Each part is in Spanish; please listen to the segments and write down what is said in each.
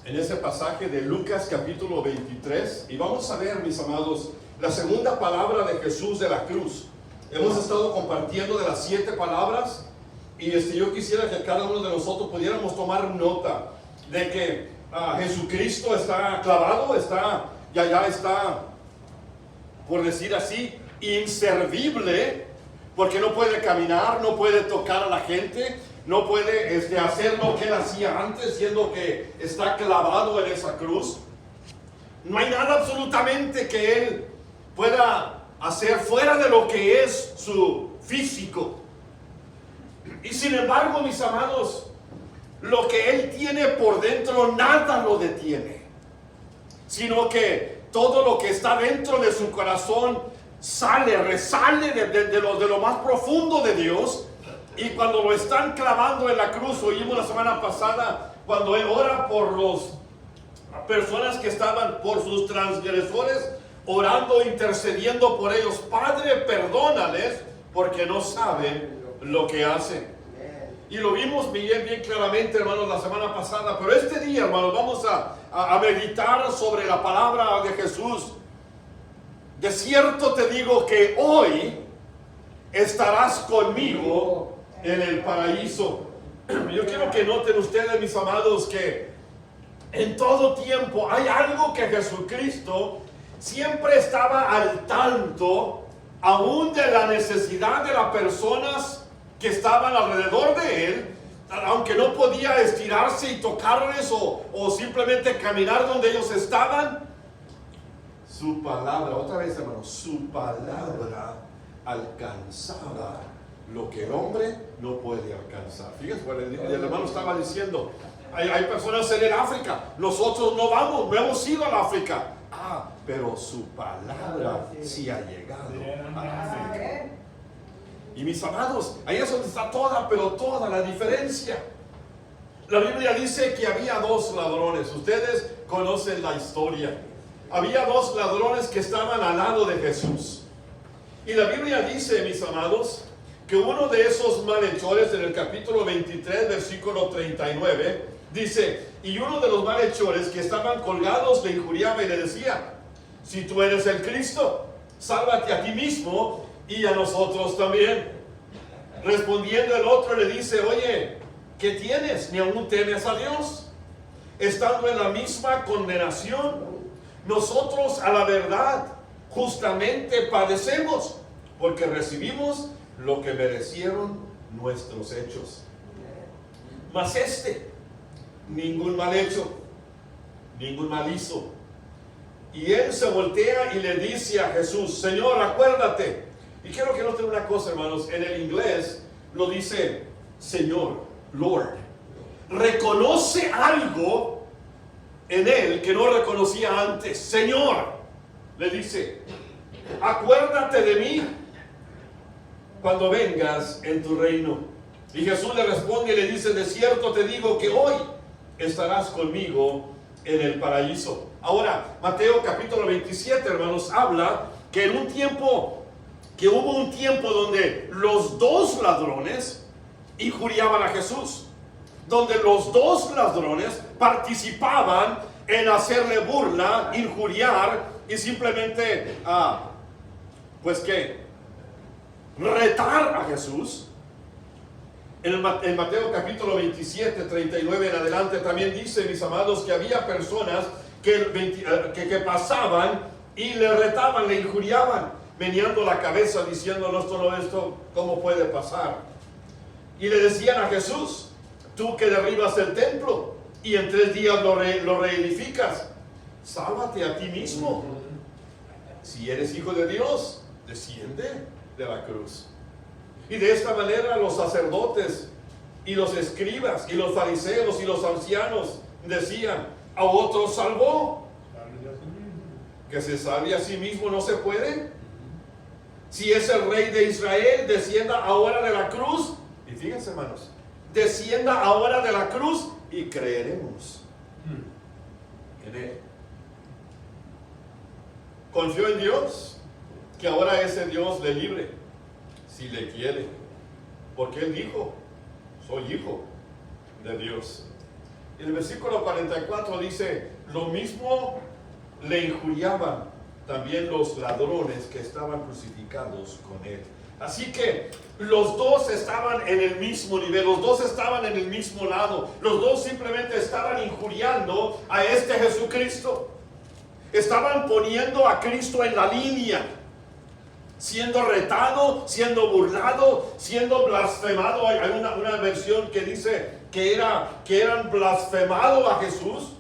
en ese pasaje de Lucas capítulo 23 y vamos a ver, mis amados, la segunda palabra de Jesús de la cruz. Hemos estado compartiendo de las 7 palabras y yo quisiera que cada uno de nosotros pudiéramos tomar nota de que Jesucristo está clavado, ya está, por decir así, inservible, porque no puede caminar, no puede tocar a la gente, no puede hacer lo que él hacía antes, siendo que está clavado en esa cruz. No hay nada absolutamente que él pueda hacer fuera de lo que es su físico. Y sin embargo, mis amados, lo que él tiene por dentro nada lo detiene, sino que todo lo que está dentro de su corazón resale de lo más profundo de Dios. Y cuando lo están clavando en la cruz, oímos la semana pasada, cuando él ora por las personas que estaban, por sus transgresores, orando, intercediendo por ellos: Padre, perdónales, porque no saben lo que hacen. Y lo vimos bien claramente, hermanos, la semana pasada. Pero este día, hermanos, vamos a meditar sobre la palabra de Jesús. De cierto te digo que hoy estarás conmigo en el paraíso. Yo quiero que noten ustedes, mis amados, que en todo tiempo hay algo que Jesucristo siempre estaba al tanto, aún de la necesidad de las personas que estaban alrededor de él, aunque no podía estirarse y tocarles o simplemente caminar donde ellos estaban. Su palabra, otra vez, hermano, su palabra alcanzaba lo que el hombre no puede alcanzar. Fíjense, el hermano estaba diciendo, hay personas en el África, nosotros no hemos ido al África. Pero su palabra sí ha llegado a África. Y mis amados, ahí es donde está toda la diferencia. La Biblia dice que había 2 ladrones. Ustedes conocen la historia. Había 2 ladrones que estaban al lado de Jesús. Y la Biblia dice, mis amados, que uno de esos malhechores, en el capítulo 23, versículo 39, dice: y uno de los malhechores que estaban colgados le injuriaba y le decía: si tú eres el Cristo, sálvate a ti mismo y a nosotros también. Respondiendo el otro le dice: oye, ¿qué tienes? ¿Ni aún temes a Dios? Estando en la misma condenación, nosotros a la verdad justamente padecemos, porque recibimos lo que merecieron nuestros hechos. Mas ningún mal hecho, ningún mal hizo. Y él se voltea y le dice a Jesús: Señor, acuérdate. Y quiero que noten una cosa, hermanos. En el inglés lo dice Señor, Lord. Reconoce algo en él que no reconocía antes. Señor, le dice, acuérdate de mí cuando vengas en tu reino. Y Jesús le responde y le dice: de cierto te digo que hoy estarás conmigo en el paraíso. Ahora, Mateo capítulo 27, hermanos, habla que en un tiempo, que hubo un tiempo donde los 2 ladrones injuriaban a Jesús, donde los 2 ladrones participaban en hacerle burla, injuriar y simplemente, retar a Jesús. En Mateo capítulo 27, 39 en adelante también dice, mis amados, que había personas que pasaban y le retaban, le injuriaban, meneando la cabeza, diciendo: esto, ¿cómo puede pasar? Y le decían a Jesús: tú que derribas el templo y en 3 días lo reedificas, sálvate a ti mismo. Si eres hijo de Dios, desciende de la cruz. Y de esta manera los sacerdotes y los escribas y los fariseos y los ancianos decían: a otro salvó, que se salve a sí mismo no se puede. Si es el rey de Israel, descienda ahora de la cruz. Y fíjense, hermanos, descienda ahora de la cruz y creeremos en él. Confió en Dios, que ahora ese Dios le libre si le quiere, porque él dijo: soy hijo de Dios. En el versículo 44 dice, lo mismo le injuriaban también los ladrones que estaban crucificados con él. Así que los dos estaban en el mismo nivel, los dos estaban en el mismo lado, los dos simplemente estaban injuriando a este Jesucristo. Estaban poniendo a Cristo en la línea, siendo retado, siendo burlado, siendo blasfemado. Hay una versión que dice que eran blasfemado a Jesús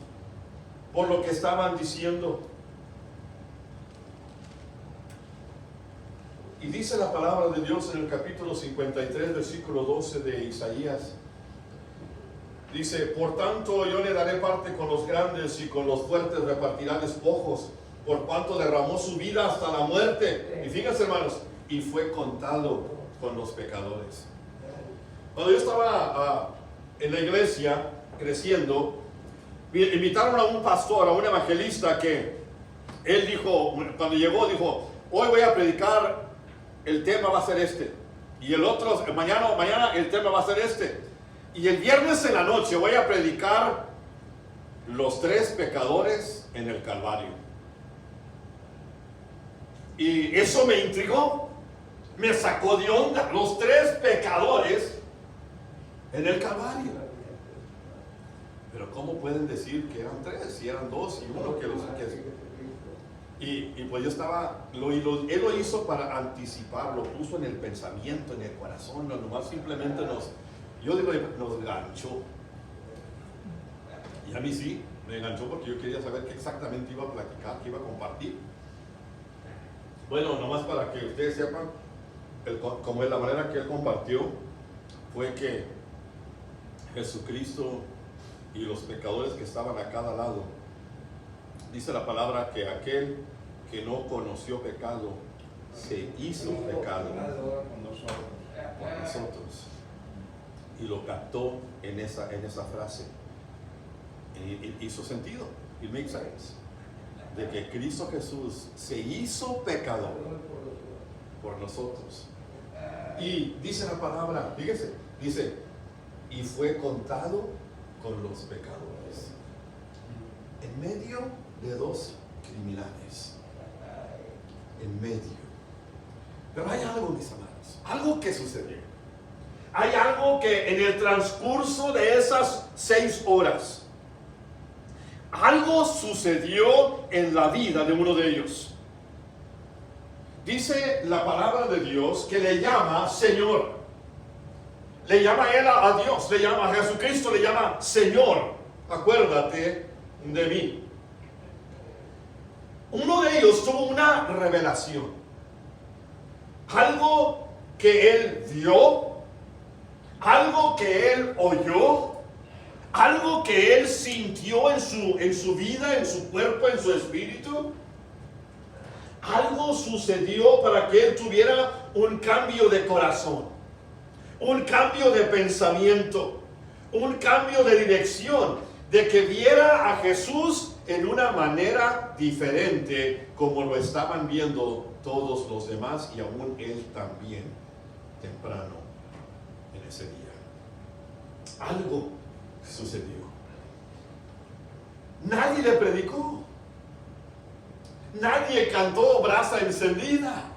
por lo que estaban diciendo. Y dice la palabra de Dios en el capítulo 53, versículo 12 de Isaías. Dice, por tanto yo le daré parte con los grandes y con los fuertes repartirá despojos, por cuanto derramó su vida hasta la muerte. Y fíjense, hermanos, y fue contado con los pecadores. Cuando yo estaba en la iglesia creciendo, invitaron a un pastor, a un evangelista, que él dijo, cuando llegó, dijo, hoy voy a predicar, el tema va a ser este, y el otro, mañana el tema va a ser este, y el viernes en la noche voy a predicar los 3 pecadores en el Calvario. Y eso me intrigó, me sacó de onda, los 3 pecadores en el Calvario. Pero ¿cómo pueden decir que eran 3 si eran 2 y 1 que los y pues yo estaba, él lo hizo para anticipar, lo puso en el pensamiento, en el corazón, nomás simplemente nos ganchó. Y a mí sí, me enganchó porque yo quería saber qué exactamente iba a platicar, qué iba a compartir. Bueno, nomás para que ustedes sepan, como es la manera que él compartió, fue que Jesucristo y los pecadores que estaban a cada lado, dice la palabra que aquel que no conoció pecado se hizo pecado por nosotros. Y lo captó en esa frase. Y hizo sentido. It makes sense. De que Cristo Jesús se hizo pecador por nosotros. Y dice la palabra, fíjese, dice, y fue contado con los pecadores. En medio de 2 criminales. En medio. Pero hay algo, mis amados, algo que sucedió. Hay algo que en el transcurso de esas 6 horas, algo sucedió en la vida de uno de ellos. Dice la palabra de Dios que le llama Señor. Le llama él a Dios, le llama a Jesucristo, le llama Señor. Acuérdate de mí. Uno de ellos tuvo una revelación. Algo que él vio, algo que él oyó, algo que él sintió en su vida, en su cuerpo, en su espíritu. Algo sucedió para que él tuviera un cambio de corazón, un cambio de pensamiento, un cambio de dirección, de que viera a Jesús en una manera diferente como lo estaban viendo todos los demás y aún él también temprano en ese día. Algo sucedió. Nadie le predicó. Nadie cantó brasa encendida.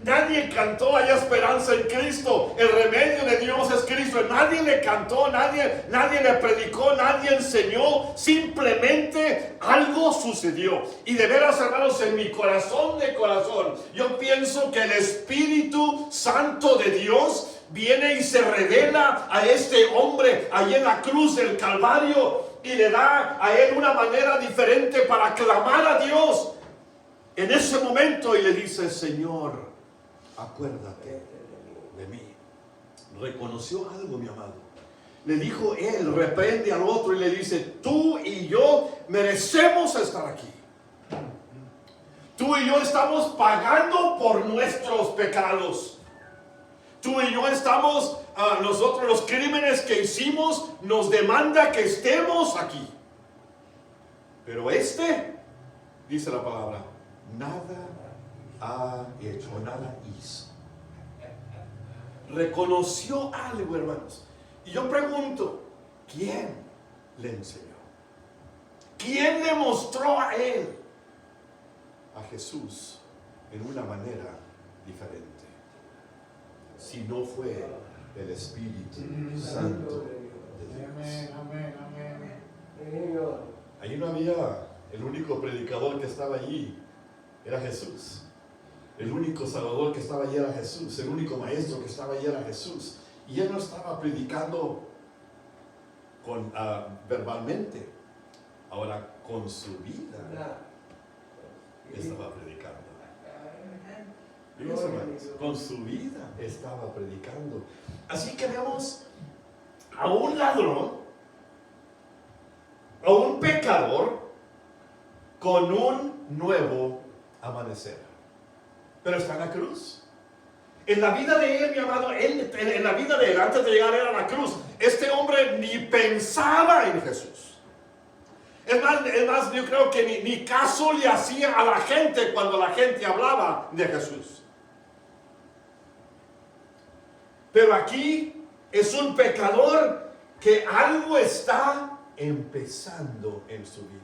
Nadie cantó hay esperanza en Cristo. El remedio de Dios es Cristo. Nadie le cantó, nadie le predicó, nadie enseñó. Simplemente algo sucedió. Y de veras, hermanos, en mi corazón de corazón, yo pienso que el Espíritu Santo de Dios viene y se revela a este hombre ahí en la cruz del Calvario y le da a él una manera diferente para clamar a Dios en ese momento y le dice: Señor, acuérdate de mí. Reconoció algo, mi amado. Le dijo él, reprende al otro y le dice: tú y yo merecemos estar aquí. Tú y yo estamos pagando por nuestros pecados. Tú y yo estamos, nosotros los crímenes que hicimos nos demanda que estemos aquí. Pero dice la palabra, nada ha hecho, nada hizo. Reconoció algo, hermanos. Y yo pregunto, ¿quién le enseñó? ¿Quién le mostró a él? A Jesús en una manera diferente. Si no fue el Espíritu Santo de Dios. Amén. Allí no había, el único predicador que estaba allí era Jesús. El único salvador que estaba allí era Jesús. El único maestro que estaba allí era Jesús. Y él no estaba predicando verbalmente. Ahora con su vida estaba predicando. Fíjense, hermanos, con su vida estaba predicando. Así que vemos a un ladrón, a un pecador, con un nuevo amanecer. Pero está en la cruz. En la vida de él, mi amado, en la vida de él, antes de llegar a la cruz, este hombre ni pensaba en Jesús. Es más, yo creo que ni caso le hacía a la gente cuando la gente hablaba de Jesús. Pero aquí es un pecador que algo está empezando en su vida.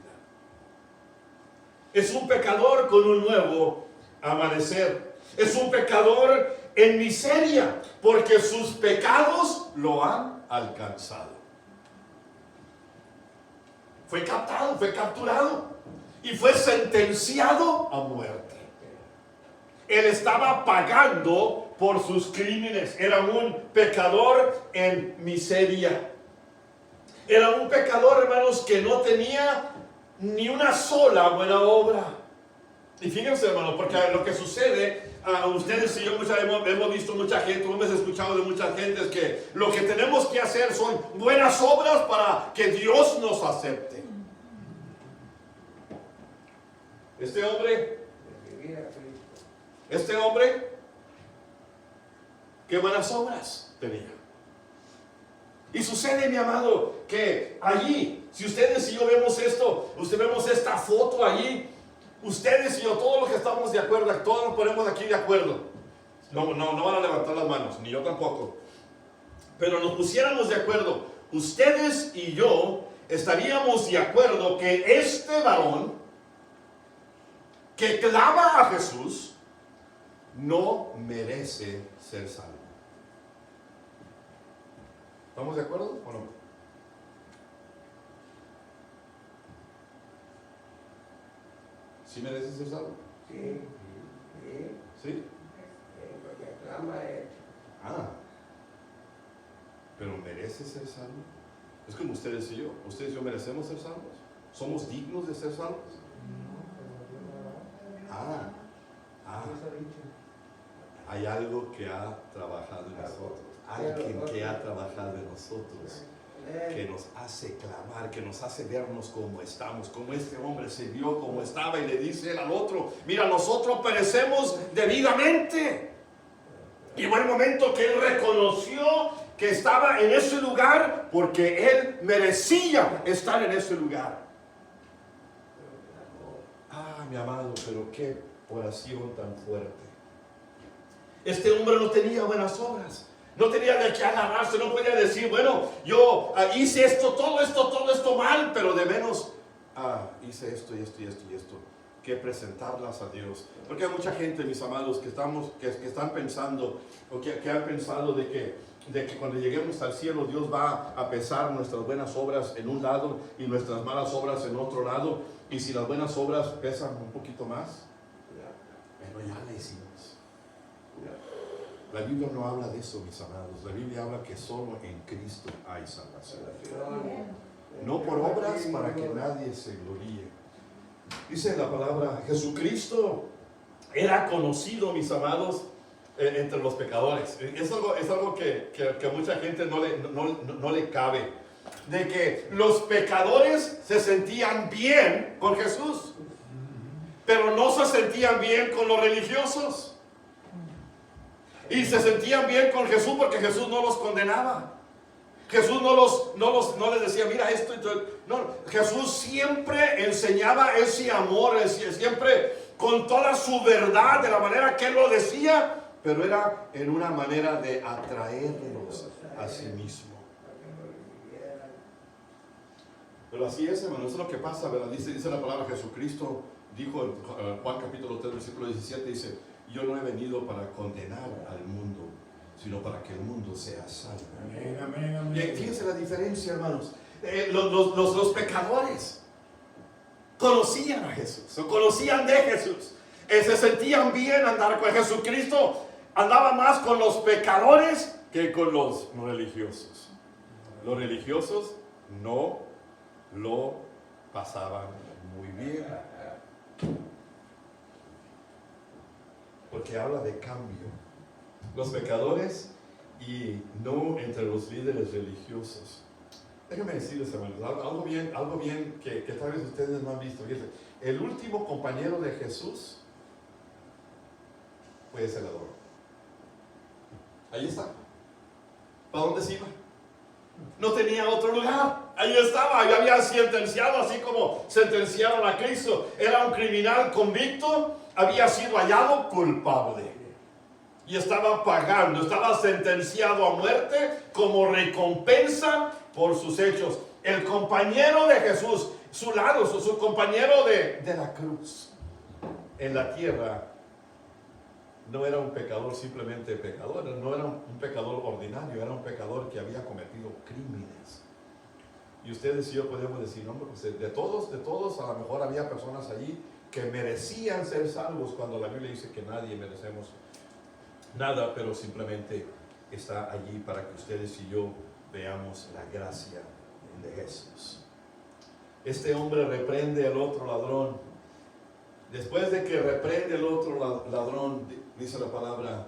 Es un pecador con un nuevo amanecer. Es un pecador en miseria porque sus pecados lo han alcanzado. Fue captado, fue capturado y fue sentenciado a muerte. Él estaba pagando por sus crímenes. Era un pecador en miseria. Era un pecador, hermanos, que no tenía ni una sola buena obra. Y fíjense, hermanos, porque lo que sucede, ustedes y yo hemos visto mucha gente, hemos escuchado de muchas gentes que lo que tenemos que hacer son buenas obras para que Dios nos acepte. Este hombre, qué buenas obras tenía. Y sucede, mi amado, que allí, si ustedes y yo vemos esto, vemos esta foto allí, ustedes y yo, todos los que estamos de acuerdo, todos nos ponemos aquí de acuerdo. No van a levantar las manos, ni yo tampoco. Pero nos pusiéramos de acuerdo, ustedes y yo estaríamos de acuerdo que este varón que clama a Jesús no merece ser salvo. ¿Estamos de acuerdo o no? ¿Sí merece ser salvo? Sí. ¿Sí? Porque clama él. Pero merece ser salvo. Es como ustedes y yo. Ustedes y yo merecemos ser salvos. ¿Somos dignos de ser salvos? Hay algo que ha trabajado en nosotros. Alguien que ha trabajado en nosotros, que nos hace clamar, que nos hace vernos como estamos, como este hombre se vio como estaba y le dice él al otro: mira, nosotros perecemos debidamente. Y fue el momento que él reconoció que estaba en ese lugar porque él merecía estar en ese lugar. Mi amado, pero qué oración tan fuerte. Este hombre no tenía buenas obras, no tenía de qué agarrarse, no podía decir, bueno, yo hice esto, todo esto mal, pero de menos hice esto y esto y esto y esto, que presentarlas a Dios. Porque hay mucha gente, mis amados, que están pensando, o que han pensado de que cuando lleguemos al cielo Dios va a pesar nuestras buenas obras en un lado y nuestras malas obras en otro lado. Y si las buenas obras pesan un poquito más, pero ya le hicimos. La Biblia no habla de eso, mis amados. La Biblia habla que solo en Cristo hay salvación. No por obras para que nadie se gloríe. Dice la palabra, Jesucristo era conocido, mis amados, entre los pecadores. Es algo que a mucha gente no le cabe. De que los pecadores se sentían bien con Jesús, pero no se sentían bien con los religiosos. Y se sentían bien con Jesús porque Jesús no los condenaba. Jesús no les decía, mira esto. No, Jesús siempre enseñaba ese amor, siempre con toda su verdad, de la manera que él lo decía, pero era en una manera de atraerlos a sí mismo. Pero así es, hermano, eso es lo que pasa, ¿verdad? Dice la palabra, Jesucristo dijo en Juan capítulo 3, versículo 17, dice, yo no he venido para condenar al mundo, sino para que el mundo sea salvo. Amén, amén, amén. Bien, fíjense la diferencia, hermanos. Los pecadores conocían a Jesús, o conocían de Jesús, se sentían bien andar con Jesucristo. Andaba más con los pecadores que con los religiosos. Los religiosos no lo pasaban muy bien, porque habla de cambio. Los pecadores y no entre los líderes religiosos. Déjenme decirles, hermanos, algo bien que tal vez ustedes no han visto. Fíjense, el último compañero de Jesús fue ese ladrón. Ahí está. ¿Para dónde se iba? No tenía otro lugar. Ahí estaba. Y había sentenciado, así como sentenciaron a Cristo. Era un criminal convicto. Había sido hallado culpable. Y estaba pagando. Estaba sentenciado a muerte como recompensa por sus hechos. El compañero de Jesús, su lado, su compañero de la cruz en la tierra, no era un pecador simplemente pecador, no era un pecador ordinario, era un pecador que había cometido crímenes. Y ustedes y yo podemos decir, hombre, pues de todos, a lo mejor había personas allí que merecían ser salvos, cuando la Biblia dice que nadie merecemos nada, pero simplemente está allí para que ustedes y yo veamos la gracia de Jesús. Este hombre reprende al otro ladrón. Después de que reprende el otro ladrón, dice la palabra,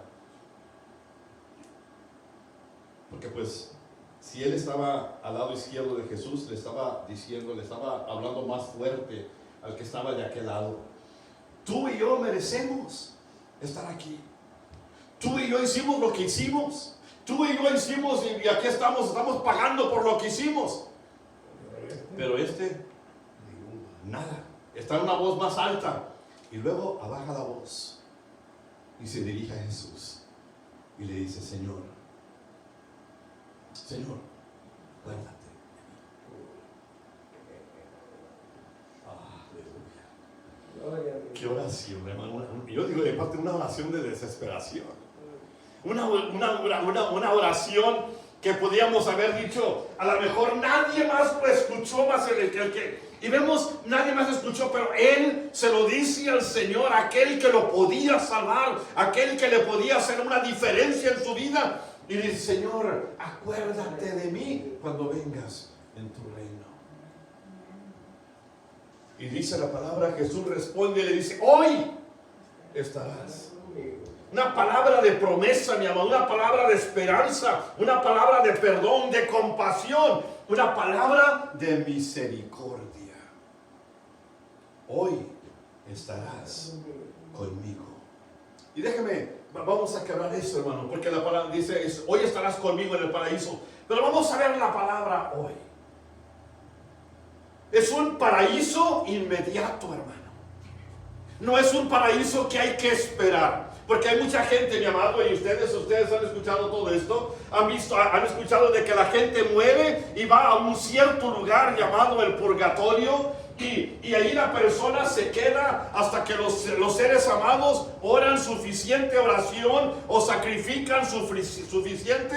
porque pues si él estaba al lado izquierdo de Jesús, le estaba diciendo, le estaba hablando más fuerte al que estaba de aquel lado. Tú y yo merecemos estar aquí. Tú y yo hicimos lo que hicimos. Tú y yo hicimos y aquí estamos pagando por lo que hicimos. Pero nada. Está en una voz más alta. Y luego abaja la voz y se dirige a Jesús y le dice, Señor, acuérdate. Aleluya. Qué oración, hermano. Yo digo, de parte, una oración de desesperación. Una oración que podíamos haber dicho, a lo mejor nadie más lo escuchó más el que y vemos, nadie más escuchó, pero él se lo dice al Señor, aquel que lo podía salvar, aquel que le podía hacer una diferencia en su vida. Y dice, Señor, acuérdate de mí cuando vengas en tu reino. Y dice la palabra, Jesús responde y le dice, hoy estarás. Una palabra de promesa, mi amado, una palabra de esperanza, una palabra de perdón, de compasión, una palabra de misericordia. Hoy estarás conmigo. Y déjeme, vamos a aclarar eso, hermano, porque la palabra dice, hoy estarás conmigo en el paraíso. Pero vamos a ver la palabra hoy. Es un paraíso inmediato, hermano. No es un paraíso que hay que esperar. Porque hay mucha gente, mi amado, y ustedes han escuchado todo esto, han escuchado de que la gente muere y va a un cierto lugar llamado el purgatorio, y ahí la persona se queda hasta que los seres amados oran suficiente oración o sacrifican suficiente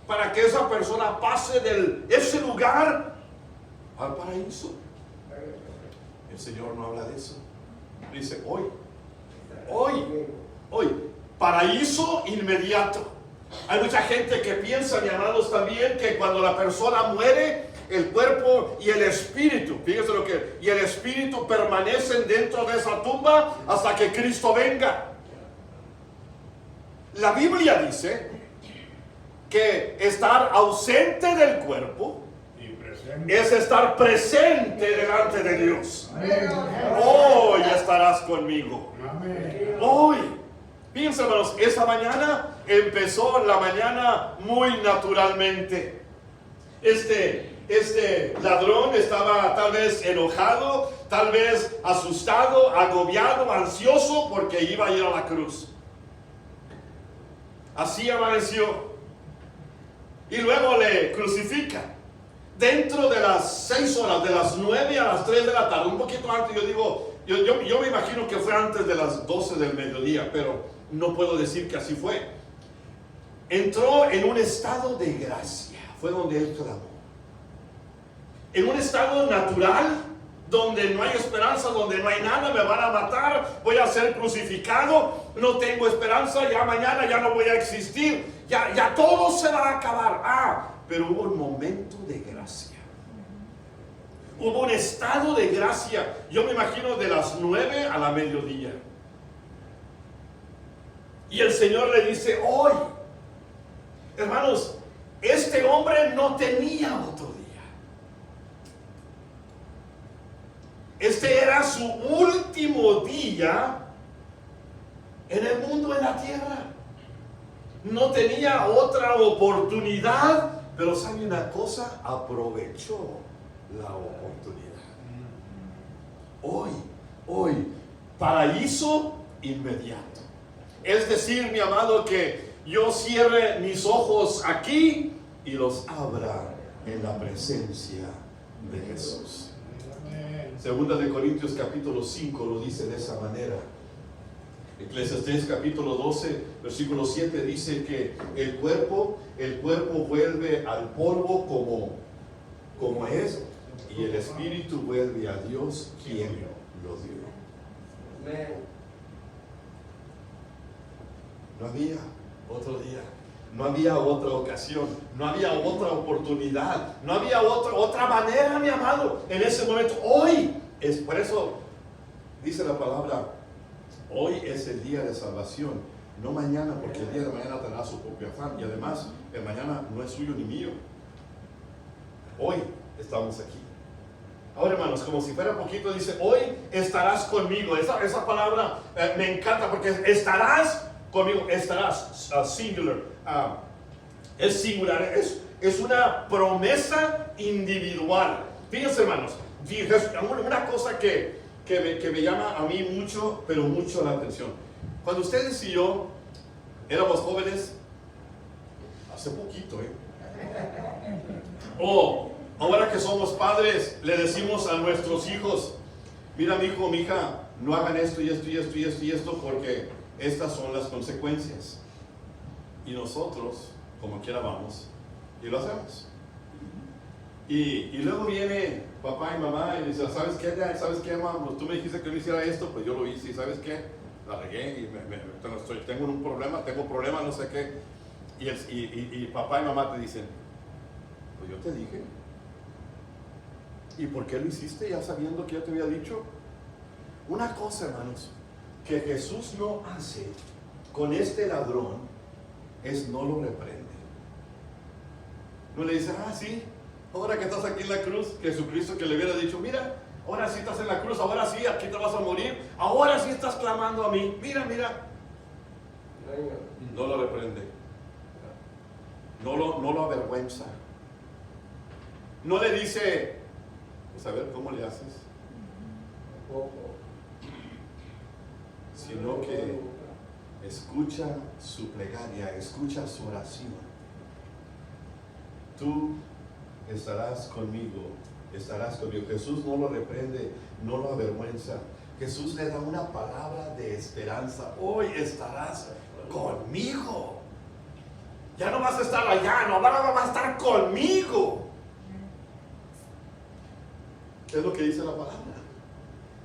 para que esa persona pase de ese lugar al paraíso. El Señor no habla de eso. Dice hoy, paraíso inmediato. Hay mucha gente que piensa, mi amados, también que cuando la persona muere, el cuerpo y el espíritu, fíjense y el espíritu permanecen dentro de esa tumba hasta que Cristo venga. La Biblia dice que estar ausente del cuerpo es estar presente delante de Dios. Hoy estarás conmigo. Hoy. Fíjense, hermanos, esa mañana empezó la mañana muy naturalmente. Este ladrón estaba tal vez enojado, tal vez asustado, agobiado, ansioso porque iba a ir a la cruz. Así amaneció. Y luego le crucifican. dentro de las 6 horas, de las 9 a las 3 de la tarde, un poquito antes, yo me imagino que fue antes de las 12 del mediodía, pero no puedo decir que así fue. Entró en un estado de gracia, fue donde él clamó. En un estado natural, donde no hay esperanza, donde no hay nada, me van a matar, voy a ser crucificado, no tengo esperanza, ya mañana ya no voy a existir, ya todo se va a acabar. Pero hubo un momento de gracia. Hubo un estado de gracia. Yo me imagino de las 9 a la mediodía. Y el Señor le dice, hoy, hermanos, este hombre no tenía otro día. Este era su último día en el mundo, en la tierra. No tenía otra oportunidad, pero ¿sabe una cosa? Aprovechó la oportunidad. Hoy, paraíso inmediato. Es decir, mi amado, que yo cierre mis ojos aquí y los abra en la presencia de Jesús. Segunda de Corintios capítulo 5 lo dice de esa manera. Eclesiastés capítulo 12 versículo 7 dice que el cuerpo vuelve al polvo como es, y el espíritu vuelve a Dios quien lo dio. No había otro día, no había otra ocasión, no había otra oportunidad, no había otra manera, mi amado, en ese momento. Hoy es, por eso dice la palabra, hoy es el día de salvación, no mañana, porque el día de mañana tendrá su propio afán, y además el mañana no es suyo ni mío. Hoy estamos aquí. Ahora, hermanos, como si fuera poquito, dice, hoy estarás conmigo. Esa palabra me encanta, porque estarás conmigo, estarás, singular, es singular, es una promesa individual. Fíjense, hermanos, una cosa que me llama a mí mucho, pero mucho la atención. Cuando ustedes y yo éramos jóvenes, hace poquito, ahora que somos padres, le decimos a nuestros hijos, mira, mi hijo, mi hija, no hagan esto y esto y esto y esto y esto, porque estas son las consecuencias. Y nosotros, como quiera, vamos y lo hacemos. Y luego viene papá y mamá y dice, ¿sabes qué, mamá? Pues tú me dijiste que no hiciera esto, pues yo lo hice, y ¿sabes qué? La regué y tengo un problema, no sé qué. Y papá y mamá te dicen, pues yo te dije. ¿Y por qué lo hiciste ya sabiendo que yo te había dicho? Una cosa, hermanos, que Jesús no hace con este ladrón es no lo reprende. No le dice, sí, ahora que estás aquí en la cruz, Jesucristo que le hubiera dicho, mira, ahora sí estás en la cruz, ahora sí, aquí te vas a morir, ahora sí estás clamando a mí, mira. No lo reprende, no lo avergüenza, no le dice, pues a ver cómo le haces, sino que escucha su plegaria, escucha su oración. Tú estarás conmigo. Jesús no lo reprende, no lo avergüenza. Jesús le da una palabra de esperanza. Hoy estarás conmigo. Ya no vas a estar allá, no, ahora vas a estar conmigo. Es lo que dice la palabra.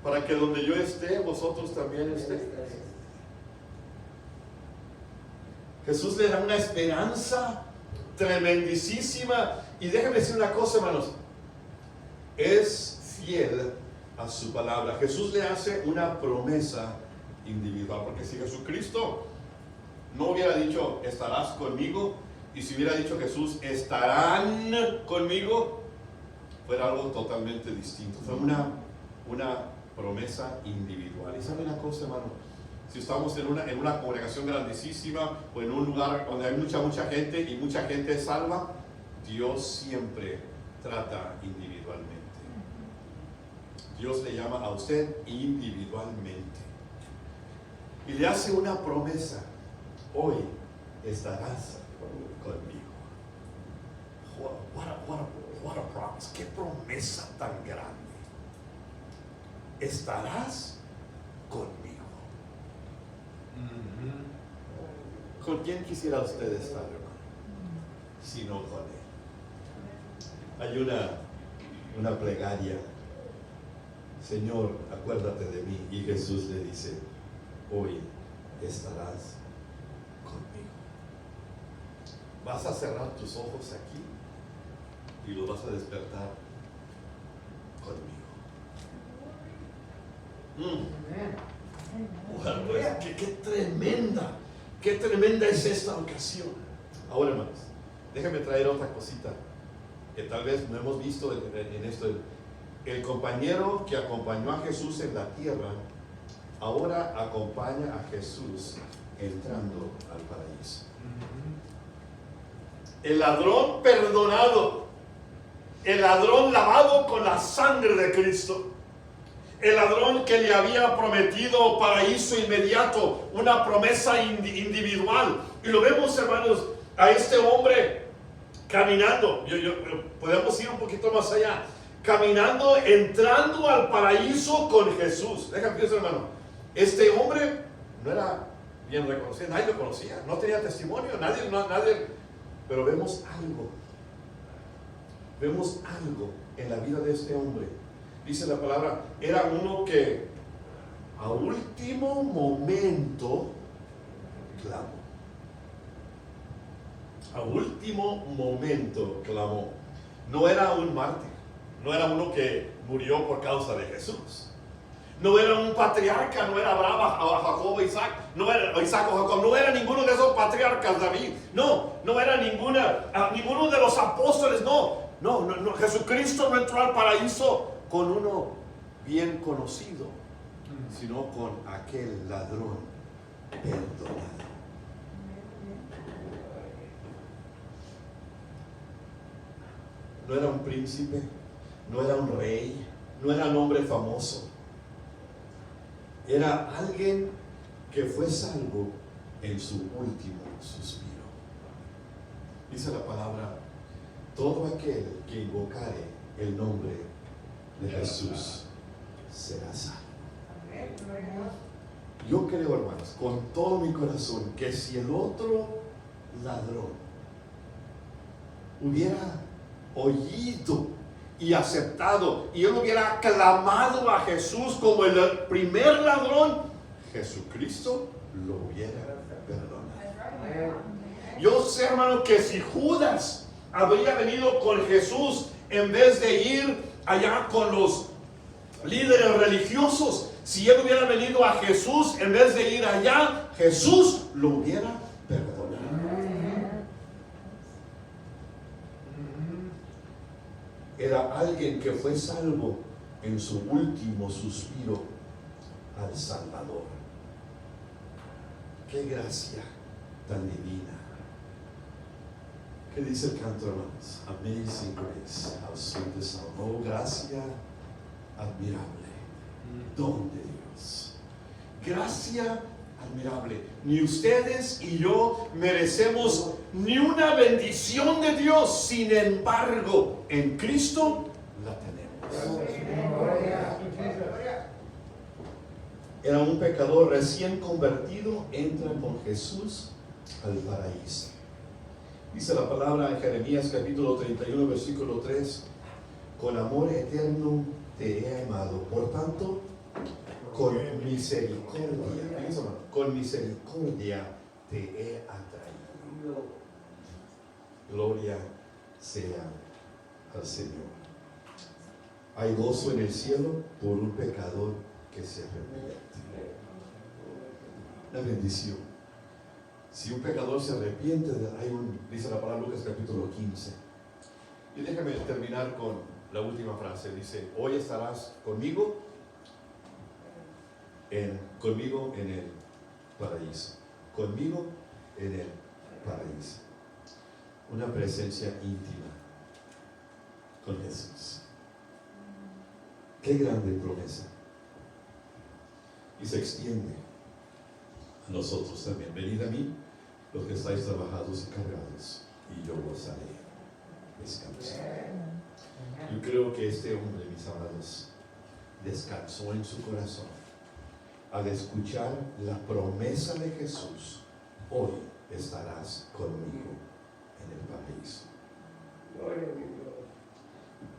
Para que donde yo esté, vosotros también estéis. Jesús le da una esperanza tremendísima. Y déjenme decir una cosa, hermanos. Es fiel a su palabra. Jesús le hace una promesa individual. Porque si Jesucristo no hubiera dicho, estarás conmigo, y si hubiera dicho Jesús, estarán conmigo, fuera algo totalmente distinto. Fue una promesa individual. Y sabe una cosa, hermano, si estamos en una congregación grandísima o en un lugar donde hay mucha gente y mucha gente es salva, Dios siempre trata individualmente. Dios le llama a usted individualmente y le hace una promesa: hoy estarás conmigo. What a promise. vamos, qué promesa tan grande. Estarás conmigo. ¿Con quién quisiera usted estar, hermano? Si no con Él. Hay una plegaria. Señor, acuérdate de mí. Y Jesús le dice, hoy estarás conmigo. Vas a cerrar tus ojos aquí y lo vas a despertar conmigo. Bueno, pues, qué tremenda es esta ocasión. Ahora, hermanos, déjenme traer otra cosita que tal vez no hemos visto en esto. El compañero que acompañó a Jesús en la tierra, ahora acompaña a Jesús entrando al paraíso. El ladrón perdonado, el ladrón lavado con la sangre de Cristo, el ladrón que le había prometido paraíso inmediato, una promesa individual. Y lo vemos, hermanos, a este hombre caminando. Podemos ir un poquito más allá. Caminando, entrando al paraíso con Jesús. Déjame decir, hermano, este hombre no era bien reconocido, nadie lo conocía, no tenía testimonio, nadie, pero vemos algo en la vida de este hombre. Dice la palabra, era uno que a último momento clamó. A último momento clamó. No era un mártir, no era uno que murió por causa de Jesús. No era un patriarca, no era Abraham, Jacob, Isaac, no era Isaac o Jacob, no era ninguno de esos patriarcas, David, no era ninguno de los apóstoles, no, Jesucristo no entró al paraíso con uno bien conocido, sino con aquel ladrón perdonado. No era un príncipe, no era un rey, no era un hombre famoso. Era alguien que fue salvo en su último suspiro. Dice la palabra, todo aquel que invocare el nombre de Jesús será salvo. Yo creo, hermanos, con todo mi corazón, que si el otro ladrón hubiera oído y aceptado, y él hubiera clamado a Jesús como el primer ladrón, Jesucristo lo hubiera perdonado. Yo sé, hermano, que si Judas habría venido con Jesús en vez de ir allá con los líderes religiosos, si él hubiera venido a Jesús en vez de ir allá, Jesús lo hubiera perdonado. Era alguien que fue salvo en su último suspiro al Salvador. ¡Qué gracia tan divina! ¿Qué dice el canto, hermanos? Amazing grace, how sweet the sound. Oh, gracia admirable, don de Dios. Gracia admirable. Ni ustedes y yo merecemos ni una bendición de Dios. Sin embargo, en Cristo la tenemos. Era un pecador recién convertido, entra con Jesús al paraíso. Dice la palabra en Jeremías capítulo 31 versículo 3: con amor eterno te he amado, por tanto con misericordia te he atraído. Gloria sea al Señor. Hay gozo en el cielo por un pecador que se arrepiente. La bendición. Si un pecador se arrepiente, dice la palabra Lucas capítulo 15. Y déjame terminar con la última frase. Dice, hoy estarás conmigo en el paraíso. Conmigo en el paraíso. Una presencia íntima con Jesús. Qué grande promesa. Y se extiende a nosotros también. Venid a mí, los que estáis trabajados y cargados, y yo os haré descansar. Yo creo que este hombre, mis amados, descansó en su corazón al escuchar la promesa de Jesús: hoy estarás conmigo en el paraíso. Gloria a Dios.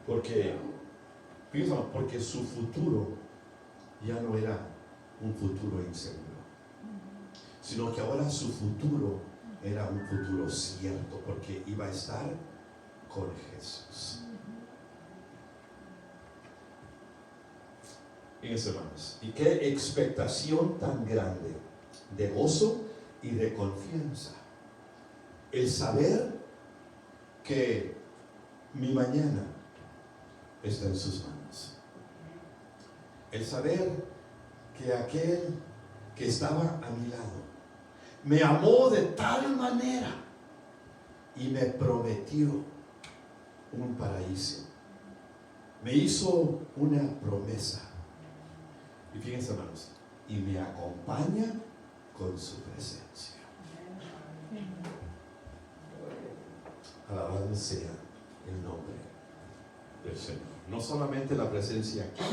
Porque, fíjense, porque su futuro ya no era un futuro inseguro, sino que ahora su futuro era un futuro cierto, porque iba a estar con Jesús. Fíjense, hermanos, y qué expectación tan grande de gozo y de confianza. El saber que mi mañana está en sus manos. El saber que aquel que estaba a mi lado me amó de tal manera y me prometió un paraíso. Me hizo una promesa. Y fíjense, hermanos, y me acompaña con su presencia. Alabado sea el nombre del Señor. No solamente la presencia aquí,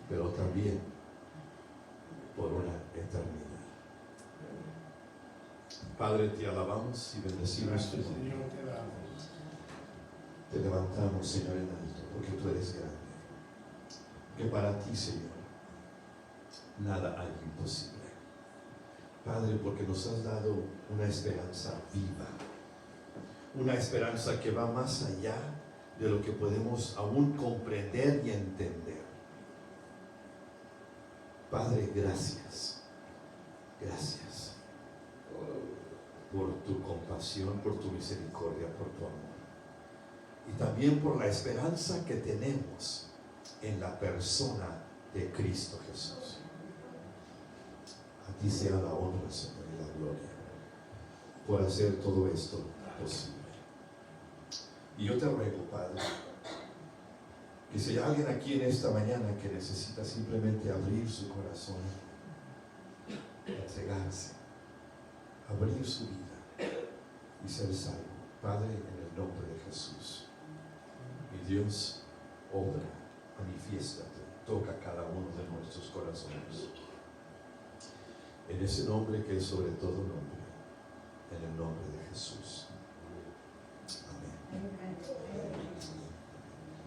pero también por una eternidad. Padre, te alabamos y bendecimos tu nombre. Señor, te damos. Te levantamos, Señor, en alto, porque tú eres grande. Que para ti, Señor, nada hay imposible. Padre, porque nos has dado una esperanza viva, una esperanza que va más allá de lo que podemos aún comprender y entender. Padre, gracias. Gracias por tu compasión, por tu misericordia, por tu amor. Y también por la esperanza que tenemos en la persona de Cristo Jesús. A ti sea la honra, Señor, y la gloria por hacer todo esto posible. Y yo te ruego, Padre, que si hay alguien aquí en esta mañana que necesita simplemente abrir su corazón, entregarse, abrir su vida y ser salvo, Padre, en el nombre de Jesús. Mi Dios, obra, manifiéstate, toca cada uno de nuestros corazones. En ese nombre que es sobre todo nombre, en el nombre de Jesús. Amén.